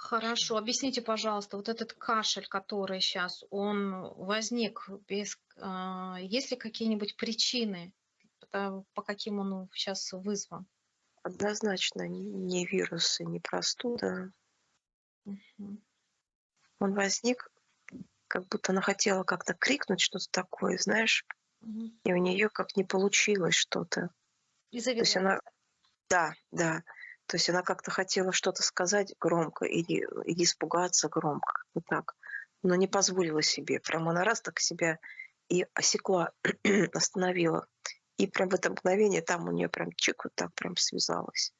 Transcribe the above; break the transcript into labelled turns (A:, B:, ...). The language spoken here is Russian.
A: Хорошо. Объясните, пожалуйста, вот этот кашель, который сейчас, он возник есть ли какие-нибудь причины, по каким он сейчас вызван?
B: Однозначно не вирус и не простуда.
A: Мгм.
B: Он возник, как будто она хотела как-то крикнуть что-то такое, знаешь,
A: Мгм.
B: и у нее как не получилось что-то.
A: И
B: То есть
A: завязалась.
B: она да, да. То есть она как-то хотела что-то сказать громко или испугаться громко, вот так, но не позволила себе. Прям она раз так себя и осекла, остановила. И прям в это мгновение там у нее прям чик, вот так прям связалось.